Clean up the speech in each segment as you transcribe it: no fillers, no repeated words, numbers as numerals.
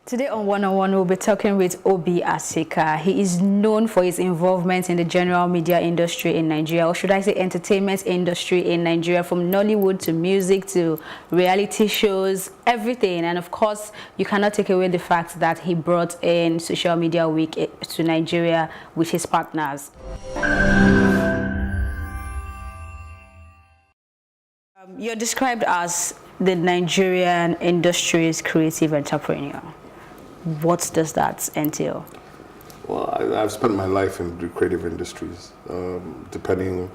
Today on One-on-One, we'll be talking with Obi Asika. He is known for his involvement in the general media industry in Nigeria, or should I say entertainment industry in Nigeria, from Nollywood to music to reality shows, everything. And of course, you cannot take away the fact that he brought in Social Media Week to Nigeria with his partners. You're described as the Nigerian industry's creative entrepreneur. What does that entail? Well, I've spent my life in the creative industries, depending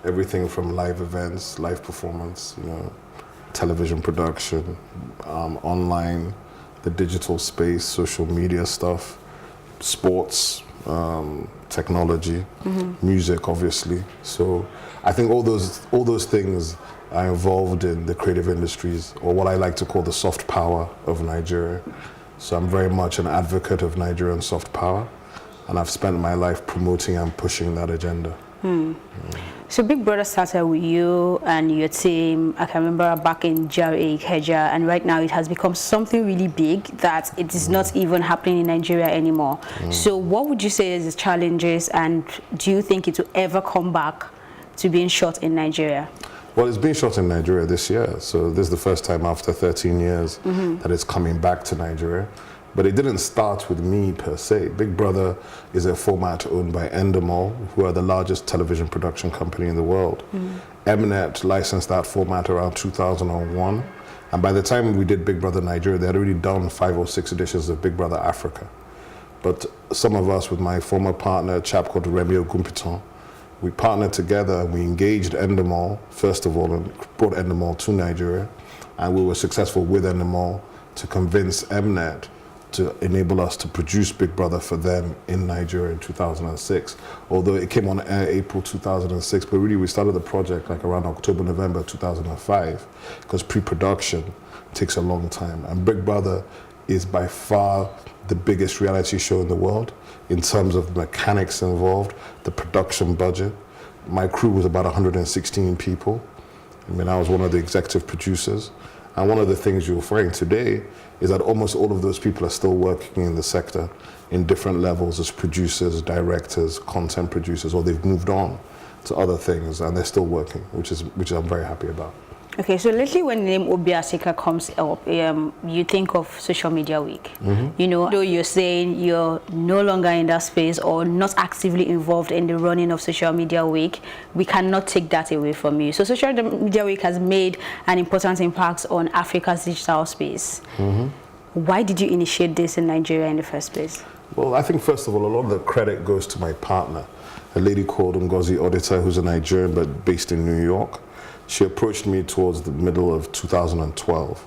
everything from live events, live performance, television production, online, the digital space, social media stuff, sports, technology, music, obviously. So I think all those things are involved in the creative industries, or what I like to call the soft power of Nigeria. So I'm very much an advocate of Nigerian soft power, and I've spent my life promoting and pushing that agenda. So Big Brother started with you and your team. I can remember back in Jari Ikeja, and right now it has become something really big that it is not even happening in Nigeria anymore. So what would you say is the challenges, and do you think it will ever come back to being shot in Nigeria? Well, it's been shot in Nigeria this year, so this is the first time after 13 years that it's coming back to Nigeria. But it didn't start with me per se. Big Brother is a format owned by Endemol, who are the largest television production company in the world. Mnet licensed that format around 2001, and by the time we did Big Brother Nigeria, they had already done 5 or 6 editions of Big Brother Africa. But some of us, with my former partner, a chap called Remy Ogumpiton, we partnered together and we engaged Endemol, first of all, and brought Endemol to Nigeria. And we were successful with Endemol to convince Mnet to enable us to produce Big Brother for them in Nigeria in 2006. Although it came on air April 2006, but really we started the project like around October, November 2005, because pre-production takes a long time. And Big Brother is by far the biggest reality show in the world in terms of the mechanics involved, the production budget. My crew was about 116 people. I was one of the executive producers. And one of the things you'll find today is that almost all of those people are still working in the sector in different levels as producers, directors, content producers, or they've moved on to other things and they're still working, which I'm very happy about. Okay, so lately when the name Obi Asika comes up, you think of Social Media Week. Though you're saying you're no longer in that space or not actively involved in the running of Social Media Week, we cannot take that away from you. So Social Media Week has made an important impact on Africa's digital space. Why did you initiate this in Nigeria in the first place? Well, I think first of all, a lot of the credit goes to my partner, a lady called Ngozi Odita, who's a Nigerian but based in New York. She approached me towards the middle of 2012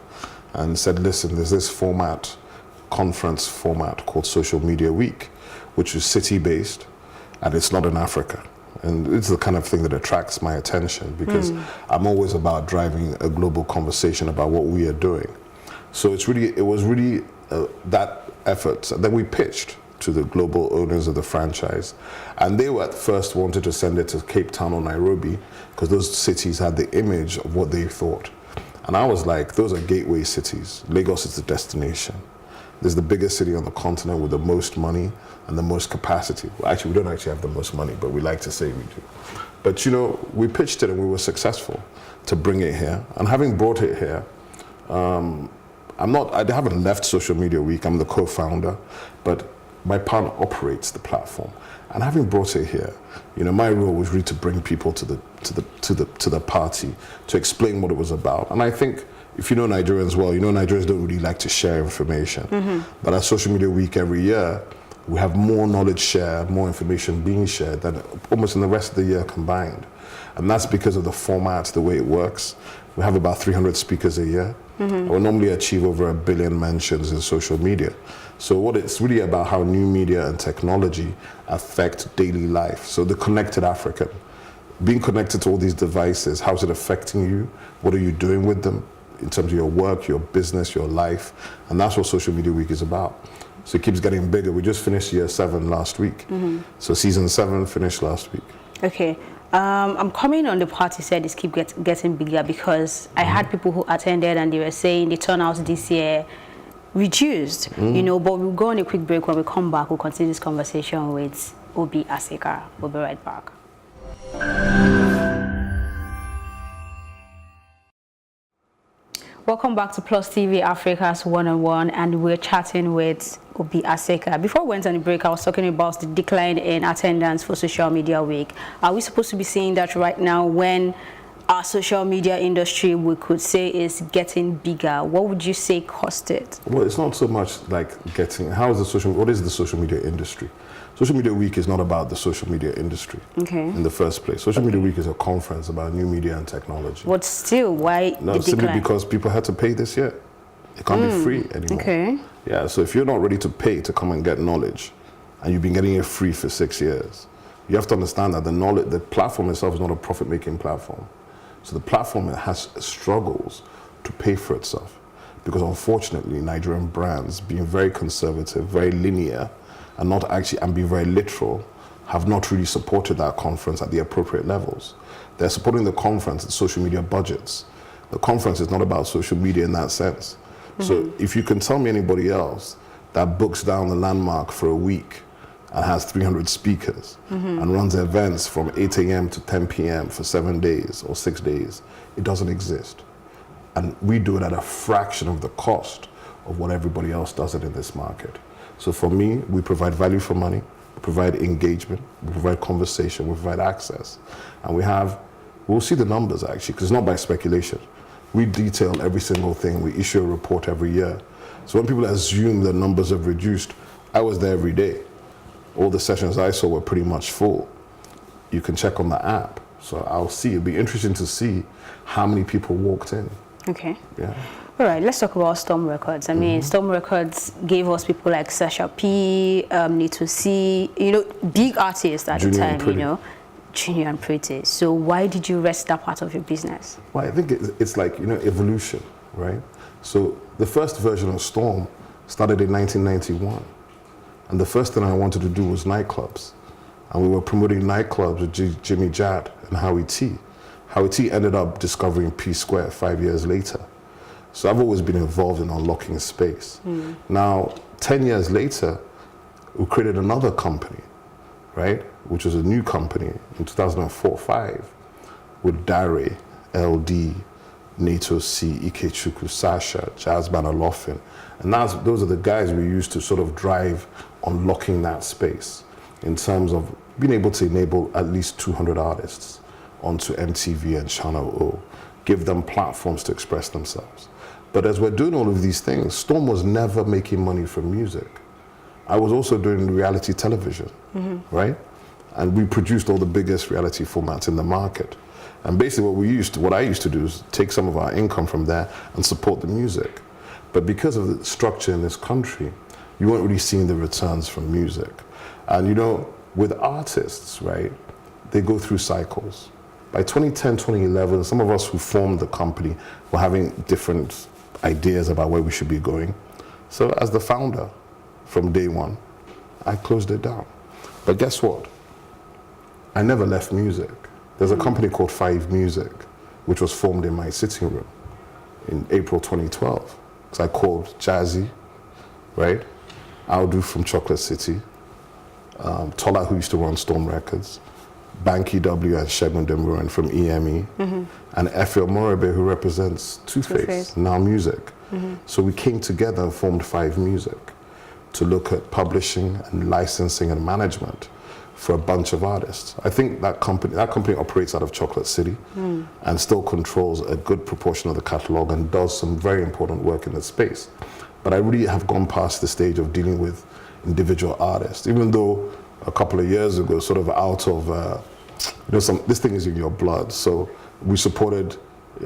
and said, listen, there's this conference format called Social Media Week, which is city-based, and it's not in Africa. And it's the kind of thing that attracts my attention, because I'm always about driving a global conversation about what we are doing. So it was really that effort that we pitched to the global owners of the franchise. And they were at first wanted to send it to Cape Town or Nairobi, because those cities had the image of what they thought. And I was like, those are gateway cities. Lagos is the destination. This is the biggest city on the continent with the most money and the most capacity. Well, actually, we don't actually have the most money, but we like to say we do. But we pitched it and we were successful to bring it here. And having brought it here, I haven't left Social Media Week. I'm the co-founder, but my partner operates the platform, and having brought it here, my role was really to bring people to the party, to explain what it was about. And I think if you know Nigerians well, Nigerians don't really like to share information. But at Social Media Week every year, we have more knowledge shared, more information being shared than almost in the rest of the year combined. And that's because of the format, the way it works. We have about 300 speakers a year. And we normally achieve over 1 billion mentions in social media. So what it's really about, how new media and technology affect daily life. So the connected African, being connected to all these devices, how's it affecting you? What are you doing with them in terms of your work, your business, your life? And that's what Social Media Week is about. So it keeps getting bigger. We just finished year 7 last week. So season 7 finished last week. Okay. I'm coming on the part you said this keep getting bigger, because I had people who attended and they were saying the turnout this year reduced, you know, but we'll go on a quick break. When we come back, we'll continue this conversation with Obi Asika. We'll be right back. Welcome back to Plus TV Africa's One-on-One, and we're chatting with Obi Asika. Before we went on the break, I was talking about the decline in attendance for Social Media Week. Are we supposed to be seeing that right now when our social media industry, we could say, is getting bigger? What would you say caused it? Well, it's not so much like what is the social media industry? Social Media Week is not about the social media industry in the first place. Social Media Week is a conference about new media and technology. But still, why No, the simply decline? because people had to pay this year. It can't be free anymore. Okay. Yeah, so if you're not ready to pay to come and get knowledge, and you've been getting it free for 6 years, you have to understand that the platform itself is not a profit-making platform. So the platform has struggles to pay for itself, because unfortunately, Nigerian brands, being very conservative, very linear, and being very literal, have not really supported that conference at the appropriate levels. They're supporting the conference at social media budgets. The conference is not about social media in that sense. So if you can tell me anybody else that books down the Landmark for a week and has 300 speakers and runs events from 8 a.m. to 10 p.m. for 7 days or 6 days, it doesn't exist. And we do it at a fraction of the cost of what everybody else does it in this market. So for me, we provide value for money, we provide engagement, we provide conversation, we provide access. And we'll see the numbers actually, because it's not by speculation. We detail every single thing. We issue a report every year. So when people assume the numbers have reduced, I was there every day. All the sessions I saw were pretty much full. You can check on the app. So I'll see. It'll be interesting to see how many people walked in. Okay. Yeah. All right, let's talk about Storm Records. I mean, Storm Records gave us people like Sasha P, Nito C, you know, big artists at the time, you know, Junior and Pretty. So why did you rest that part of your business? Well, I think it's like, you know, evolution, right? So the first version of Storm started in 1991. And the first thing I wanted to do was nightclubs. And we were promoting nightclubs with Jimmy Jad and Howie T. Howie T ended up discovering P Square 5 years later. So I've always been involved in unlocking space. Now, 10 years later, we created another company, right? Which was a new company in 2004-5 with Dare, LD, Nato C, Ikechukwu, Sasha, Jazzman Olofin. And those are the guys we used to sort of drive unlocking that space in terms of being able to enable at least 200 artists onto MTV and Channel O, give them platforms to express themselves. But as we're doing all of these things, Storm was never making money from music. I was also doing reality television, right? And we produced all the biggest reality formats in the market. And basically what I used to do is take some of our income from there and support the music. But because of the structure in this country, you weren't really seeing the returns from music. And you know, with artists, right, they go through cycles. By 2010, 2011, some of us who formed the company were having different ideas about where we should be going. So as the founder, from day one, I closed it down. But guess what? I never left music. There's a company called 5 Music, which was formed in my sitting room in April 2012. So I called Jazzy, right? Aldu from Chocolate City, Tola, who used to run Storm Records, Banky W and Shegun Demuran from EME, and Effiel Morebe, who represents Two-Face, Now Music. So we came together and formed 5 Music to look at publishing and licensing and management for a bunch of artists. I think that company operates out of Chocolate City and still controls a good proportion of the catalog and does some very important work in the space. But I really have gone past the stage of dealing with individual artists, even though a couple of years ago, sort of out of, this thing is in your blood. So we supported,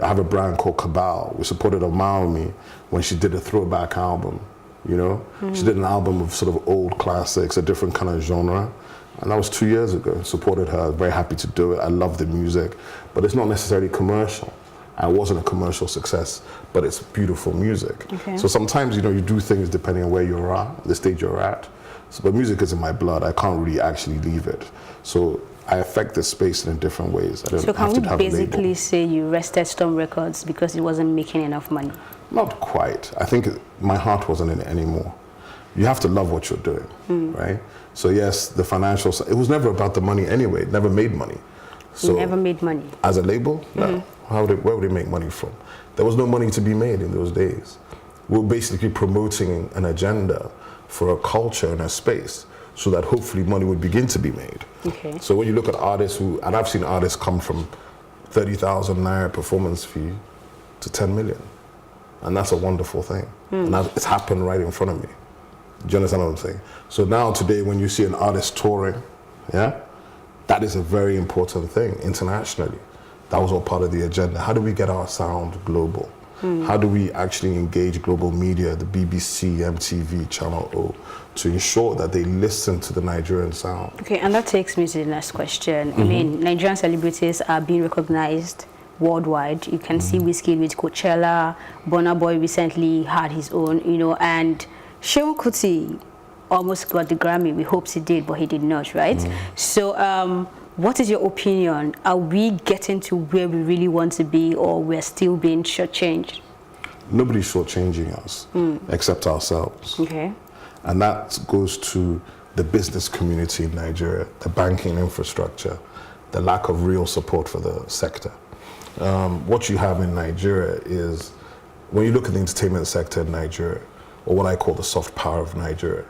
I have a brand called Cabal. We supported Omaomi when she did a throwback album, you know? She did an album of sort of old classics, a different kind of genre. And that was 2 years ago. Supported her, very happy to do it. I love the music, but it's not necessarily commercial. I wasn't a commercial success, but it's beautiful music. Okay. So sometimes, you know, you do things depending on where you're at, the stage you're at. So, but music is in my blood. I can't really actually leave it. So I affect the space in different ways. I don't So have can to we have a label. basically say you rested Storm Records because it wasn't making enough money? Not quite. I think my heart wasn't in it anymore. You have to love what you're doing, right? So yes, the financial side, it was never about the money anyway. It never made money. So You never made money. as a label, no. Where would it make money from? There was no money to be made in those days. We were basically promoting an agenda for a culture and a space so that hopefully money would begin to be made. Okay. So when you look at artists and I've seen artists come from 30,000 Naira performance fee to 10 million. And that's a wonderful thing. And it's happened right in front of me. Do you understand what I'm saying? So now today when you see an artist touring, yeah, that is a very important thing internationally. That was all part of the agenda. How do we get our sound global? How do we actually engage global media, the BBC, MTV, Channel O, to ensure that they listen to the Nigerian sound? Okay, and that takes me to the next question. I mean, Nigerian celebrities are being recognized worldwide. You can see Wizkid with Coachella, Burna Boy recently had his own, and Seun Kuti almost got the Grammy. We hoped he did, but he did not, right? So what is your opinion? Are we getting to where we really want to be, or we're still being shortchanged? Nobody's shortchanging us except ourselves. Okay. And that goes to the business community in Nigeria, the banking infrastructure, the lack of real support for the sector. What you have in Nigeria is, when you look at the entertainment sector in Nigeria, or what I call the soft power of Nigeria,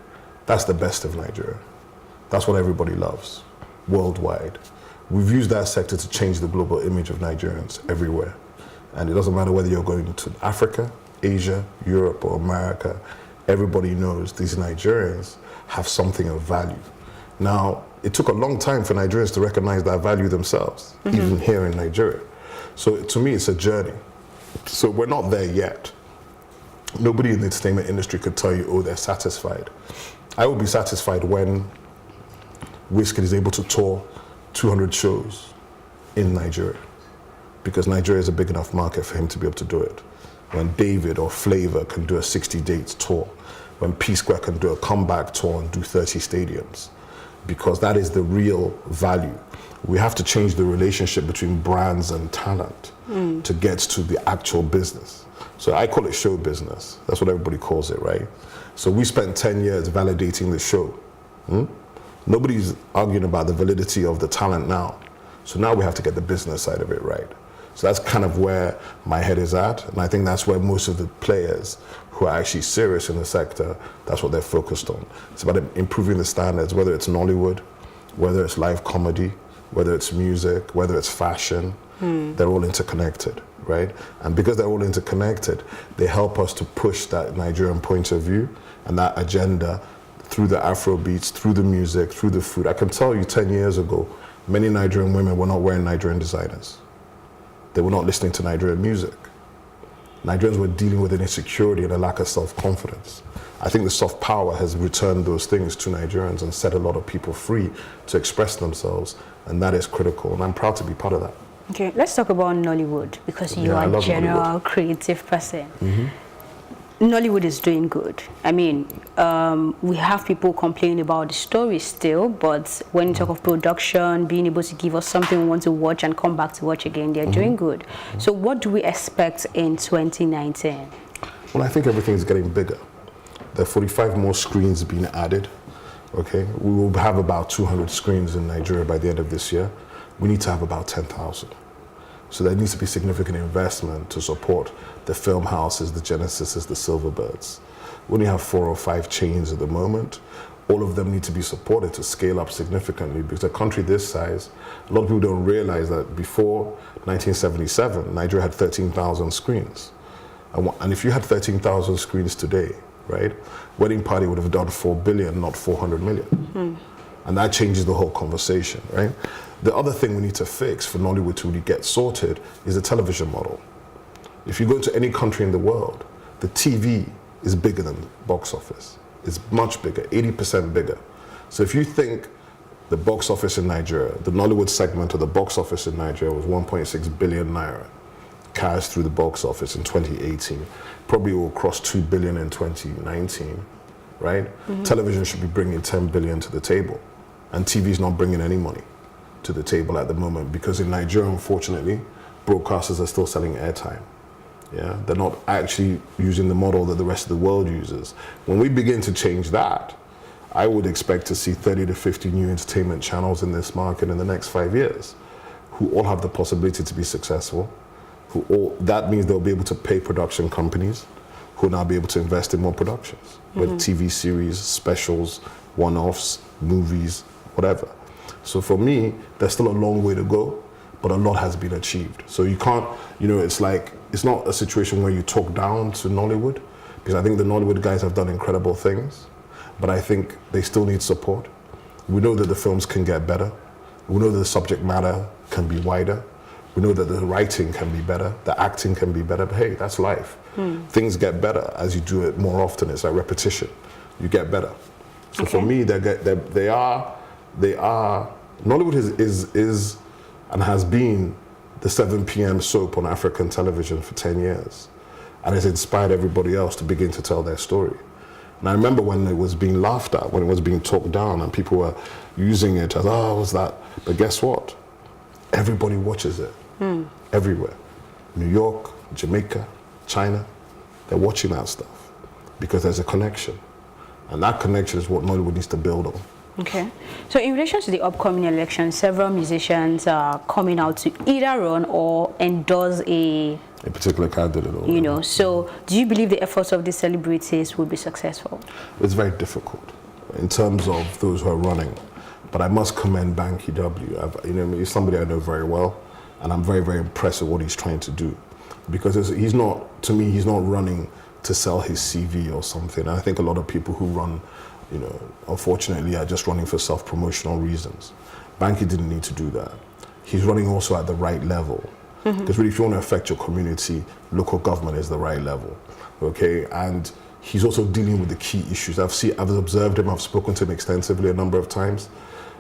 that's the best of Nigeria. That's what everybody loves, worldwide. We've used that sector to change the global image of Nigerians everywhere. And it doesn't matter whether you're going to Africa, Asia, Europe, or America, everybody knows these Nigerians have something of value. Now, it took a long time for Nigerians to recognize that value themselves, even here in Nigeria. So to me, it's a journey. So we're not there yet. Nobody in the entertainment industry could tell you, oh, they're satisfied. I will be satisfied when Wizkid is able to tour 200 shows in Nigeria, because Nigeria is a big enough market for him to be able to do it. When David or Flavor can do a 60-date tour, when P-Square can do a comeback tour and do 30 stadiums, because that is the real value. We have to change the relationship between brands and talent to get to the actual business. So I call it show business. That's what everybody calls it, right? So we spent 10 years validating the show. Nobody's arguing about the validity of the talent now. So now we have to get the business side of it right. So that's kind of where my head is at. And I think that's where most of the players who are actually serious in the sector, that's what they're focused on. It's about improving the standards, whether it's Nollywood, whether it's live comedy, whether it's music, whether it's fashion. They're all interconnected, right? And because they're all interconnected, they help us to push that Nigerian point of view and that agenda through the Afro beats, through the music, through the food. I can tell you 10 years ago, many Nigerian women were not wearing Nigerian designers. They were not listening to Nigerian music. Nigerians were dealing with an insecurity and a lack of self-confidence. I think the soft power has returned those things to Nigerians and set a lot of people free to express themselves, and that is critical, and I'm proud to be part of that. Okay, let's talk about Nollywood, because you are a general creative person. Nollywood is doing good. I mean, we have people complaining about the story still, but when you talk of production, being able to give us something we want to watch and come back to watch again, they're doing good. So what do we expect in 2019? Well, I think everything's getting bigger. There are 45 more screens being added. Okay, we will have about 200 screens in Nigeria by the end of this year. We need to have about 10,000. So there needs to be significant investment to support the film houses, the Genesises, the Silverbirds. We only have 4 or 5 chains at the moment. All of them need to be supported to scale up significantly, because a country this size, a lot of people don't realize that before 1977, Nigeria had 13,000 screens. And if you had 13,000 screens today, right, Wedding Party would have done 4 billion, not 400 million. And that changes the whole conversation, right? The other thing we need to fix for Nollywood to really get sorted is the television model. If you go to any country in the world, the TV is bigger than the box office. It's much bigger, 80% bigger. So if you think the box office in Nigeria, the Nollywood segment of the box office in Nigeria was 1.6 billion naira cash through the box office in 2018, probably will cross 2 billion in 2019, right? Television should be bringing 10 billion to the table, and TV is not bringing any money. to the table at the moment, because in Nigeria, unfortunately, broadcasters are still selling airtime. Yeah, they're not actually using the model that the rest of the world uses. When we begin to change that, I would expect to see 30 to 50 new entertainment channels in this market in the next 5 years, who all have the possibility to be successful. That means they'll be able to pay production companies, who will now be able to invest in more productions, whether TV series, specials, one-offs, movies, whatever. So for me, there's still a long way to go, but a lot has been achieved. So you can't, it's not a situation where you talk down to Nollywood, because I think the Nollywood guys have done incredible things, but I think they still need support. We know that the films can get better. We know that the subject matter can be wider. We know that the writing can be better, the acting can be better, but hey, that's life. Things get better as you do it more often. It's like repetition. You get better. So for me, they are. Nollywood is and has been the 7 p.m. soap on African television for 10 years, and has inspired everybody else to begin to tell their story. And I remember when it was being laughed at, when it was being talked down, and people were using it as, oh, what's that? But guess what? Everybody watches it. Everywhere. New York, Jamaica, China, they're watching that stuff because there's a connection. And that connection is what Nollywood needs to build on. Okay. So in relation to the upcoming election, several musicians are coming out to either run or endorse a particular candidate. So do you believe the efforts of these celebrities will be successful? It's very difficult in terms of those who are running. But I must commend Banky W. He's somebody I know very well, and I'm very, very impressed with what he's trying to do. Because he's not running to sell his CV or something. And I think a lot of people who run, unfortunately, are just running for self-promotional reasons. Banky didn't need to do that. He's running also at the right level. Because really, if you want to affect your community, local government is the right level, okay? And he's also dealing with the key issues. I've observed him, I've spoken to him extensively a number of times.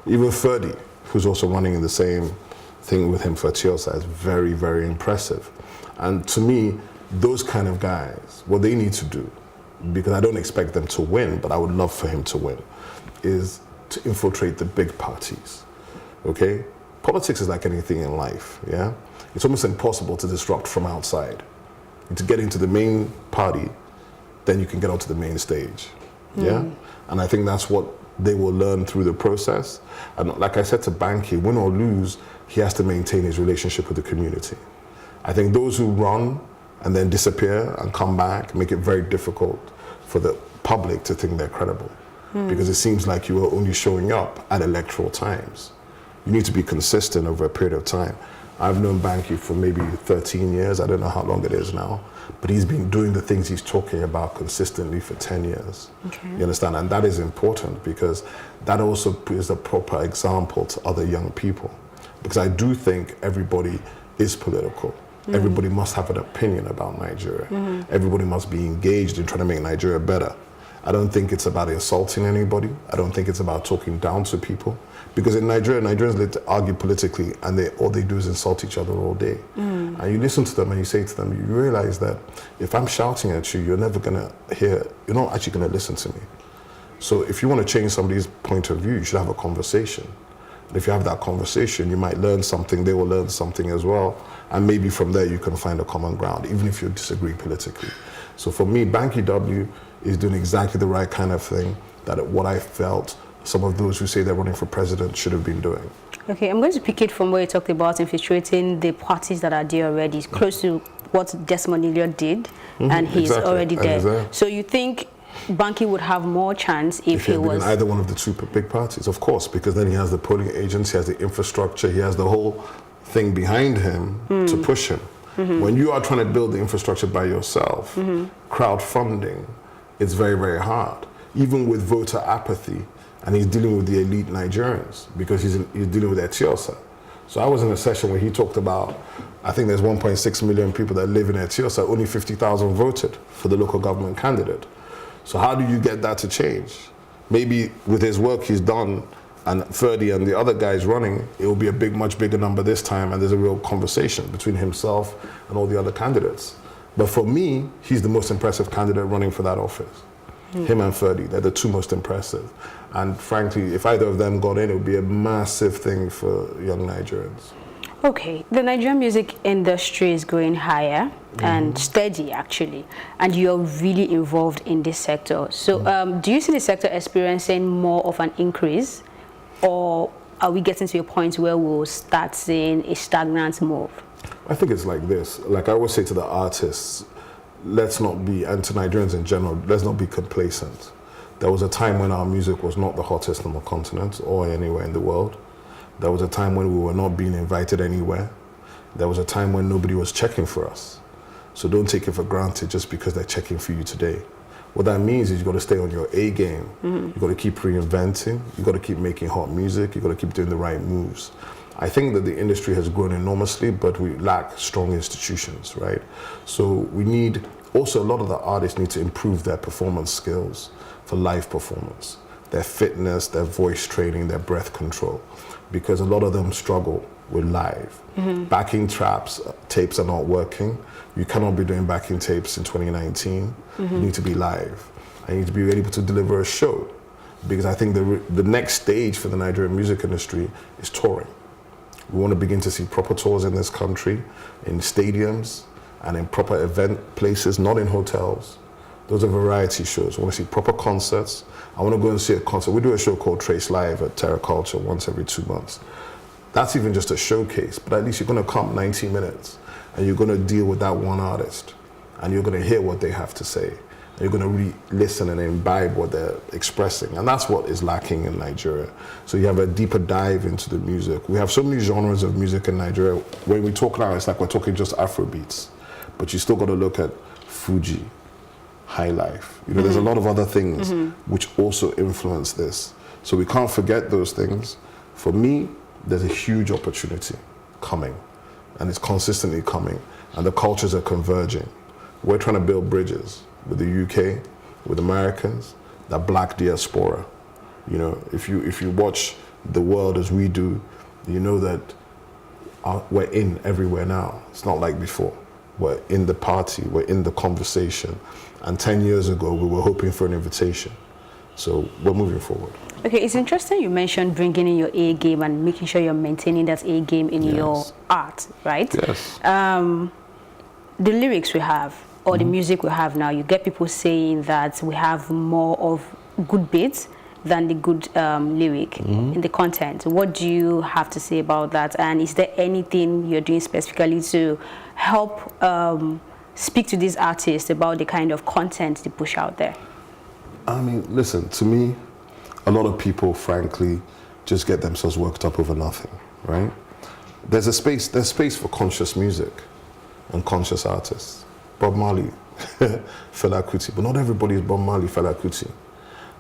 Even Ferdy, who's also running in the same thing with him for Chelsea, is very, very impressive. And to me, those kind of guys, what they need to do, because I don't expect them to win, but I would love for him to win, is to infiltrate the big parties, okay? Politics is like anything in life, yeah? It's almost impossible to disrupt from outside. And to get into the main party, then you can get onto the main stage, yeah? And I think that's what they will learn through the process. And like I said to Banky, win or lose, he has to maintain his relationship with the community. I think those who run and then disappear and come back make it very difficult for the public to think they're credible. Because it seems like you are only showing up at electoral times. You need to be consistent over a period of time. I've known Banky for maybe 13 years. I don't know how long it is now. But he's been doing the things he's talking about consistently for 10 years. Okay. You understand? And that is important because that also is a proper example to other young people. Because I do think everybody is political. Everybody must have an opinion about Nigeria. Everybody must be engaged in trying to make Nigeria better. I don't think it's about insulting anybody. I don't think it's about talking down to people. Because in Nigeria, Nigerians like to argue politically, and all they do is insult each other all day. And you listen to them and you say to them, you realize that if I'm shouting at you, you're not actually going to listen to me. So if you want to change somebody's point of view, you should have a conversation. And if you have that conversation, you might learn something, they will learn something as well. And maybe from there you can find a common ground, even if you disagree politically. So for me, Banky W is doing exactly the right kind of thing that what I felt some of those who say they're running for president should have been doing. Okay, I'm going to pick it from where you talked about infiltrating the parties that are there already. It's close to what Desmond Elliott did, and he's already there. So you think Banky would have more chance if he was... in either one of the two big parties, of course, because then he has the polling agents, he has the infrastructure, he has the whole thing behind him to push him. When you are trying to build the infrastructure by yourself, crowdfunding, it's very, very hard. Even with voter apathy, and he's dealing with the elite Nigerians because he's dealing with Etiosa. So I was in a session where he talked about, I think there's 1.6 million people that live in Etiosa, only 50,000 voted for the local government candidate. So how do you get that to change? Maybe with his work he's done and Ferdy and the other guys running, it will be a much bigger number this time, and there's a real conversation between himself and all the other candidates. But for me, he's the most impressive candidate running for that office. Him and Ferdy, they're the two most impressive. And frankly, if either of them got in, it would be a massive thing for young Nigerians. Okay, the Nigerian music industry is going higher and steady, actually, and you're really involved in this sector. So do you see the sector experiencing more of an increase, or are we getting to a point where we'll start seeing a stagnant move? I think it's like this. Like I always say to the artists, let's not be, and to Nigerians in general, let's not be complacent. There was a time when our music was not the hottest on the continent or anywhere in the world. There was a time when we were not being invited anywhere. There was a time when nobody was checking for us. So don't take it for granted just because they're checking for you today. What that means is you've got to stay on your A game. You've got to keep reinventing. You've got to keep making hot music. You've got to keep doing the right moves. I think that the industry has grown enormously, but we lack strong institutions, right? So we need, also a lot of the artists need to improve their performance skills for live performance, their fitness, their voice training, their breath control, because a lot of them struggle with live. Backing tapes are not working. You cannot be doing backing tapes in 2019. You need to be live. I need to be able to deliver a show, because I think the next stage for the Nigerian music industry is touring. We want to begin to see proper tours in this country, in stadiums and in proper event places, not in hotels. Those are variety shows. I want to see proper concerts. I want to go and see a concert. We do a show called Trace Live at Terra Culture once every 2 months. That's even just a showcase, but at least you're going to come 90 minutes and you're going to deal with that one artist and you're going to hear what they have to say. And you're going to really listen and imbibe what they're expressing. And that's what is lacking in Nigeria. So you have a deeper dive into the music. We have so many genres of music in Nigeria. When we talk now, it's like we're talking just Afro beats, but you still got to look at Fuji, High Life. You know, there's a lot of other things which also influence this. So we can't forget those things. For me, there's a huge opportunity coming, and it's consistently coming, and the cultures are converging. We're trying to build bridges with the UK, with Americans, that black diaspora. You know, if you watch the world as we do, you know that we're in everywhere now. It's not like before. We're in the party, we're in the conversation. And 10 years ago, we were hoping for an invitation. So we're moving forward. Okay, it's interesting you mentioned bringing in your A game and making sure you're maintaining that A game in your art, right? Yes. The lyrics we have, or the music we have now, you get people saying that we have more of good beats than the good lyric in the content. What do you have to say about that? And is there anything you're doing specifically to help speak to these artists about the kind of content they push out there? I mean, listen, to me, a lot of people, frankly, just get themselves worked up over nothing, right? There's space for conscious music and conscious artists. Bob Marley, Fela Kuti, but not everybody is Bob Marley, Fela Kuti.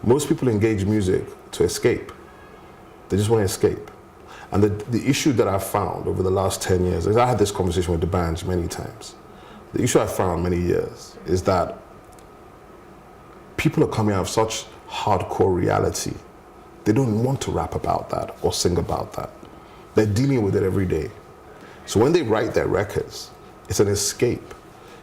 Most people engage music to escape. They just want to escape. And the issue that I've found over the last 10 years, is I had this conversation with the bands many times. The issue I found many years is that people are coming out of such hardcore reality. They don't want to rap about that or sing about that. They're dealing with it every day. So when they write their records, it's an escape.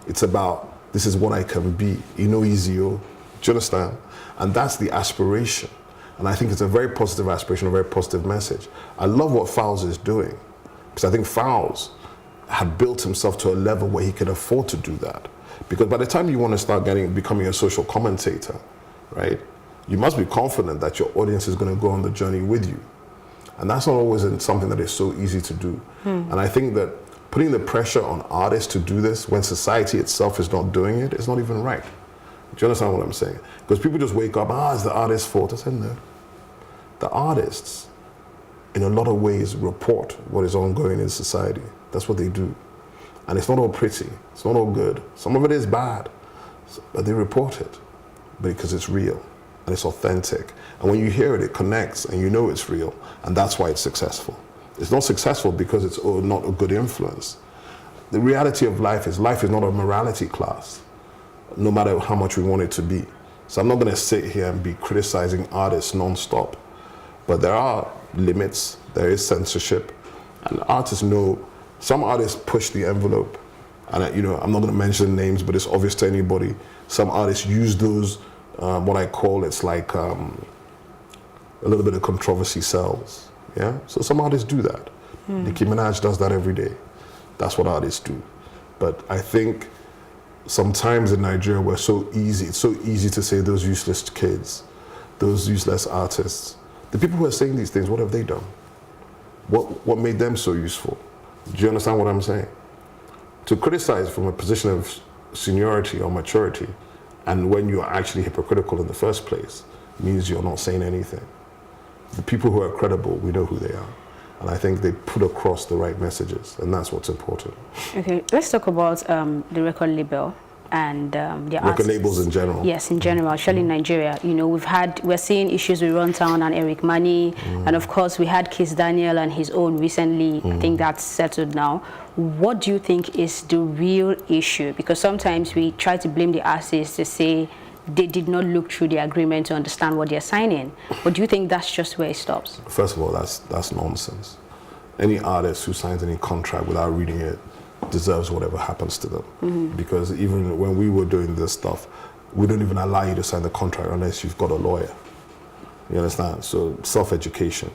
It's about, this is what I can be. You know, Ezio. Do you understand? And that's the aspiration. And I think it's a very positive aspiration, a very positive message. I love what Fowles is doing, because I think Fowles had built himself to a level where he could afford to do that. Because by the time you want to start becoming a social commentator, right, you must be confident that your audience is going to go on the journey with you. And that's not always something that is so easy to do. And I think that putting the pressure on artists to do this when society itself is not doing it is not even right. Do you understand what I'm saying? Because people just wake up, it's the artist's fault. I said, no. The artists, in a lot of ways, report what is ongoing in society. That's what they do. And it's not all pretty. It's not all good. Some of it is bad. But they report it because it's real and it's authentic. And when you hear it, it connects and you know it's real. And that's why it's successful. It's not successful because it's not a good influence. The reality of life is not a morality class, no matter how much we want it to be. So I'm not going to sit here and be criticizing artists non-stop. But there are limits, there is censorship, and artists know, some artists push the envelope. And I'm not going to mention names, but it's obvious to anybody. Some artists use those what I call it's like a little bit of controversy sells. Yeah, so some artists do that. Nicki Minaj does that every day. That's what artists do. But I think sometimes in Nigeria it's so easy to say those useless kids, those useless artists. The people who are saying these things, what have they done? What made them so useful? Do you understand what I'm saying? To criticize from a position of seniority or maturity, and when you're actually hypocritical in the first place, means you're not saying anything. The people who are credible, we know who they are. And I think they put across the right messages, and that's what's important. Okay, let's talk about the record label and the record labels in general. Yes, in general, especially in Nigeria. You know, we're seeing issues with Runtown and Eric Mani, and of course we had Kiss Daniel and his own recently. I think that's settled now. What do you think is the real issue? Because sometimes we try to blame the artists to say they did not look through the agreement to understand what they're signing. But do you think that's just where it stops? First of all, that's nonsense. Any artist who signs any contract without reading it deserves whatever happens to them. Because even when we were doing this stuff, we don't even allow you to sign the contract unless you've got a lawyer. You understand? So self-education.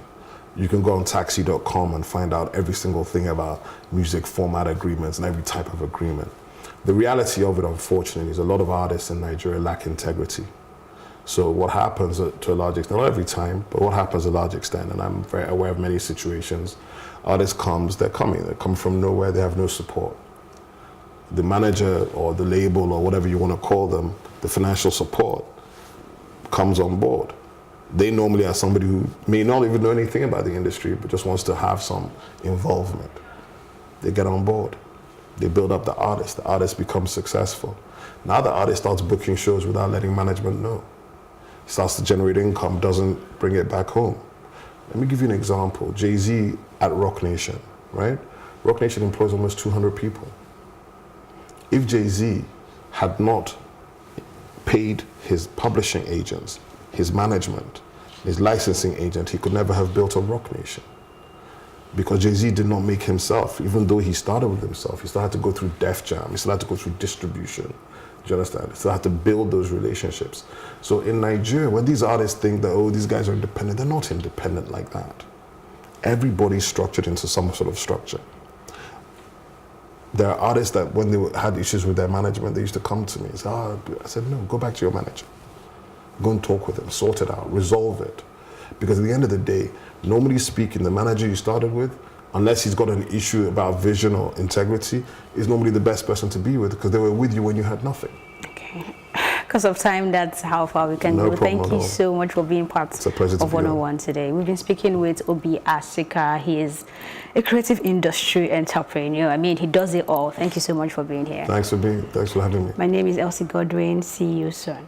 You can go on taxi.com and find out every single thing about music format agreements and every type of agreement. The reality of it, unfortunately, is a lot of artists in Nigeria lack integrity. So what happens to a large extent, not every time, but what happens to a large extent, and I'm very aware of many situations, artists they come from nowhere, they have no support. The manager or the label or whatever you want to call them, the financial support comes on board. They normally are somebody who may not even know anything about the industry, but just wants to have some involvement. They get on board. They build up the artist becomes successful. Now the artist starts booking shows without letting management know. Starts to generate income, doesn't bring it back home. Let me give you an example. Jay-Z at Rock Nation, right? Rock Nation employs almost 200 people. If Jay-Z had not paid his publishing agents, his management, his licensing agent, he could never have built a Rock Nation. Because Jay-Z did not make himself, even though he started with himself. He still had to go through Def Jam. He still had to go through distribution. Do you understand? He still had to build those relationships. So in Nigeria, when these artists think that, oh, these guys are independent, they're not independent like that. Everybody's structured into some sort of structure. There are artists that when they had issues with their management, they used to come to me and say, I said, no, go back to your manager. Go and talk with him, sort it out, resolve it. Because at the end of the day, normally speaking, the manager you started with, unless he's got an issue about vision or integrity, is normally the best person to be with because they were with you when you had nothing. Okay. Because of time, that's how far we can No go. problem Thank you so much for being part It's a pleasure to of be 101 today. We've been speaking with Obi Asika. He is a creative industry entrepreneur. I mean, he does it all. Thanks so much for being here. Thanks for having me. My name is Elsie Godwin. See you soon.